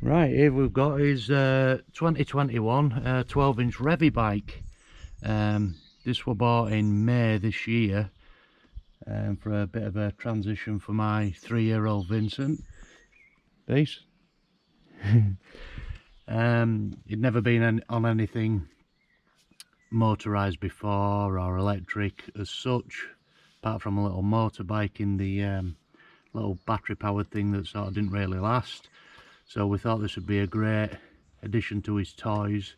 Right, here we've got his 2021 12-inch Revvi bike. This was bought in May this year for a bit of a transition for my 3-year-old Vincent. Peace. He'd never been on anything motorised before or electric as such, apart from a little motorbike in the little battery powered thing that sort of didn't really last. So we thought this would be a great addition to his toys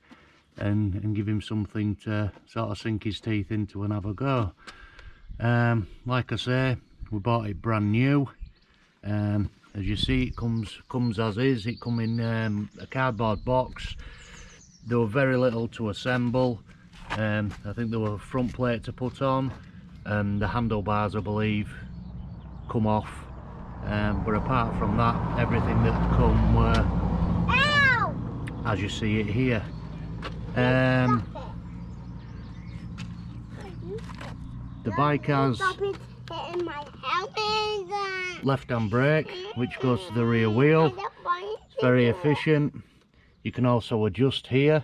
and give him something to sort of sink his teeth into and have a go. Like I say, we bought it brand new. As you see, it comes as is. It come in a cardboard box. There were very little to assemble. I think there were a front plate to put on, and the handlebars, I believe, come off. But apart from that, everything that come were as you see it here. The bike has left-hand brake, which goes to the rear wheel. It's very efficient. You can also adjust here,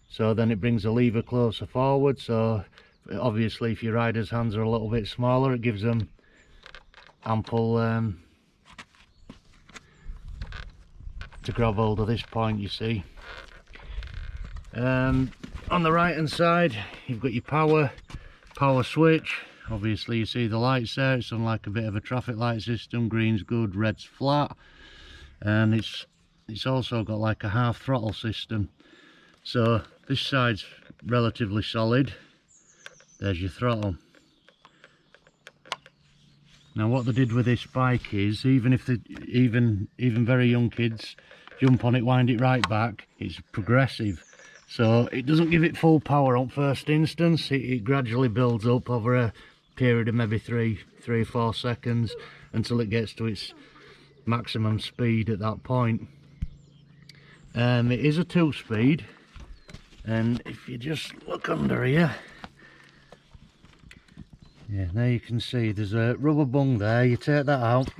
so then it brings the lever closer forward. So obviously, if your rider's hands are a little bit smaller, it gives them ample to grab hold of this point, you see. On the right hand side, you've got your power switch. Obviously you see the lights there. It's unlike a bit of a traffic light system. Green's good, red's flat, and it's also got like a half throttle system. So this side's relatively solid. There's your throttle. Now what they did with this bike is, even if even very young kids jump on it, wind it right back, it's progressive. So it doesn't give it full power on first instance. It gradually builds up over a period of maybe 3 or 4 seconds until it gets to its maximum speed at that point. It is a 2-speed, and if you just look under here, yeah, there you can see there's a rubber bung there. You take that out,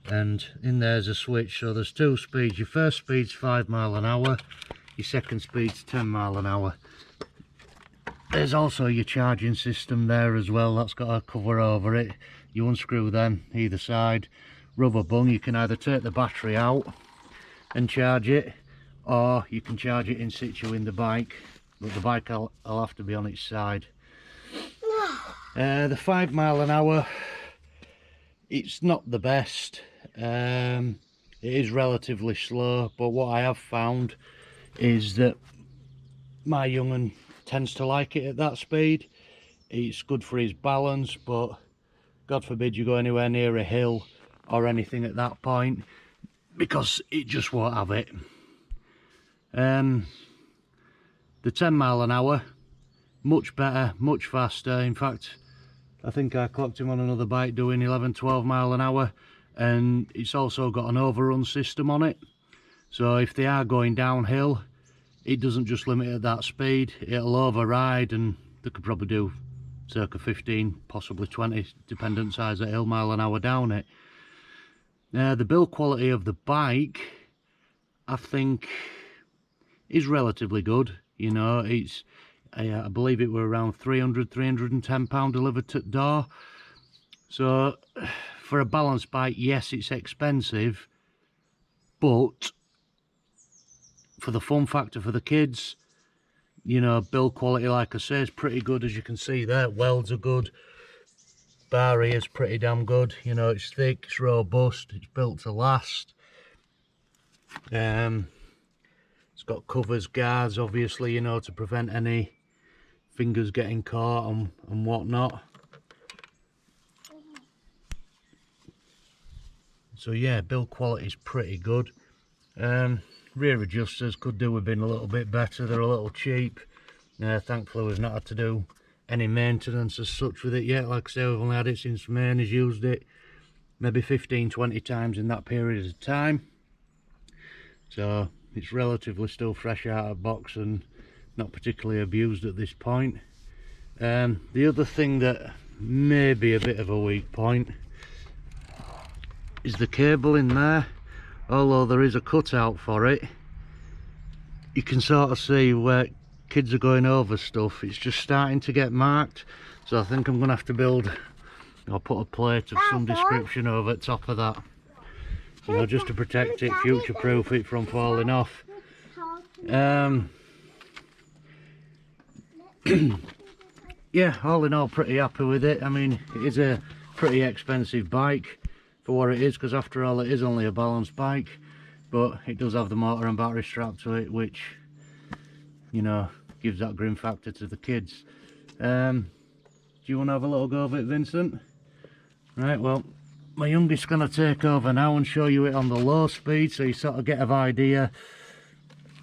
and in there's a switch. So there's 2 speeds. Your first speed's 5 miles an hour, your second speed's 10 miles an hour. There's also your charging system there as well. That's got a cover over it. You unscrew them either side. Rubber bung. You can either take the battery out and charge it, or you can charge it in situ in the bike, but the bike will have to be on its side. The 5 mile an hour, it's not the best. It is relatively slow, but what I have found is that my young'un tends to like it at that speed. It's good for his balance, but God forbid you go anywhere near a hill or anything at that point, because it just won't have it. The 10 mile an hour, much better, much faster. In fact, I think I clocked him on another bike doing 11-12 mile an hour, and it's also got an overrun system on it. So if they are going downhill, it doesn't just limit at that speed, it'll override, and they could probably do circa 15, possibly 20, dependent size of hill, mile an hour down it. The build quality of the bike, I think, is relatively good. You know, it's I believe it were around £310 delivered to the door. So for a balance bike, yes, it's expensive, but for the fun factor for the kids, you know, build quality, like I say, is pretty good. As you can see there, welds are good, bar here is pretty damn good. You know, it's thick, it's robust, it's built to last. It's got covers, guards, obviously, you know, to prevent any fingers getting caught and whatnot. So yeah, build quality is pretty good. Rear adjusters could do with being a little bit better. They're a little cheap. Thankfully we've not had to do any maintenance as such with it yet. Like I say, we've only had it since Maine has used it maybe 15-20 times in that period of time. So it's relatively still fresh out of box and not particularly abused at this point. The other thing that may be a bit of a weak point is the cable in there. Although there is a cutout for it, you can sort of see where kids are going over stuff. It's just starting to get marked, so I think I'm gonna have to build, or put a plate of some description over the top of that, you know, just to protect it, future proof it from falling off. Yeah, all in all, pretty happy with it. I mean, it is a pretty expensive bike for what it is, because after all it is only a balance bike, but it does have the motor and battery strap to it, which, you know, gives that grim factor to the kids. Do you want to have a little go of it, Vincent? Right, well, my youngest's going to take over now and show you it on the low speed, so you sort of get an idea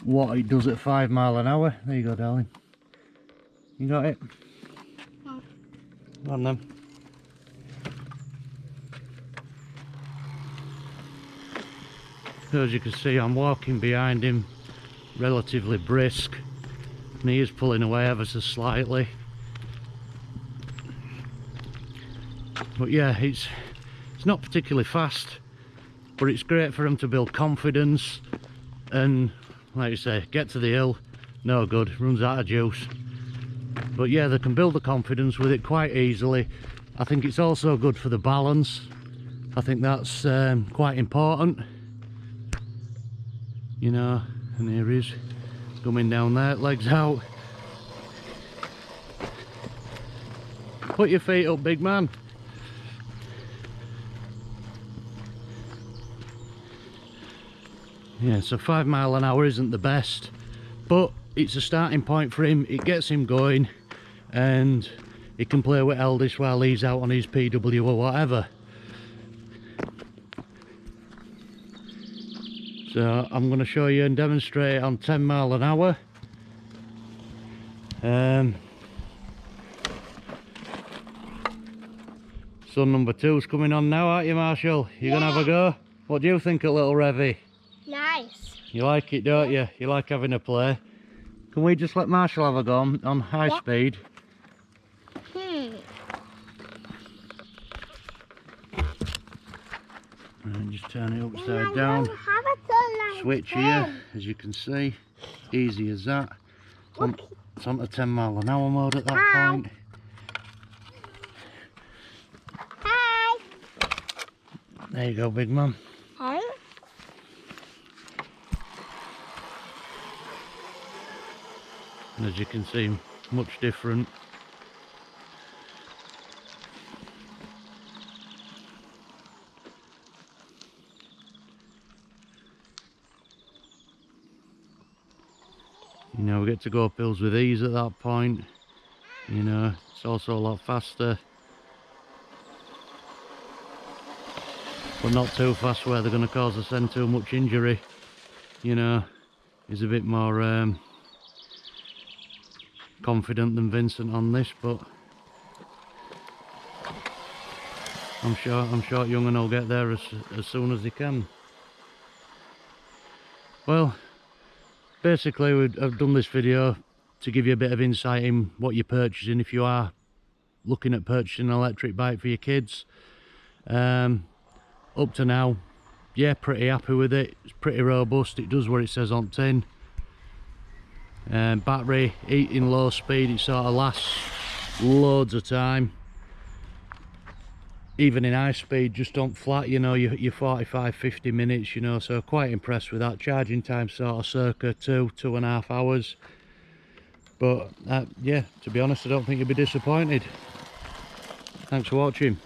what it does at 5 miles an hour. There you go, darling. You got it? No. Go on then. So as you can see, I'm walking behind him, relatively brisk, and he is pulling away ever so slightly. But yeah, it's not particularly fast, but it's great for him to build confidence and, like you say, get to the hill, no good, runs out of juice. But yeah, they can build the confidence with it quite easily. I think it's also good for the balance. I think that's quite important. You know, and here he is, coming down there, legs out. Put your feet up, big man. Yeah, so 5 miles an hour isn't the best, but it's a starting point for him. It gets him going, and he can play with eldest while he's out on his PW or whatever. So I'm going to show you and demonstrate it on 10 miles an hour. Son number 2's coming on now, aren't you, Marshall? You're going to have a go? What do you think of little Revvi? Nice. You like it, don't you? You like having a play. Can we just let Marshall have a go on high speed? And just turn it upside down. Switch here, as you can see. Easy as that. It's on to 10 miles an hour mode at that point. Hi. There you go, big man. Hi. And as you can see, much different. You know, we get to go up hills with ease at that point. You know, it's also a lot faster, but not too fast where they're going to cause us too much injury. You know, he's a bit more confident than Vincent on this, but I'm sure young'un will get there as soon as he can. Well, basically I've done this video to give you a bit of insight in what you're purchasing if you are looking at purchasing an electric bike for your kids. Up to now, yeah, pretty happy with it. It's pretty robust, it does what it says on tin. Battery, in low speed, it sort of lasts loads of time. Even in high speed, just on flat, you know, you're 45-50 minutes, you know, so quite impressed with that. Charging time sort of circa 2.5 hours. But yeah, to be honest, I don't think you'll be disappointed. Thanks for watching.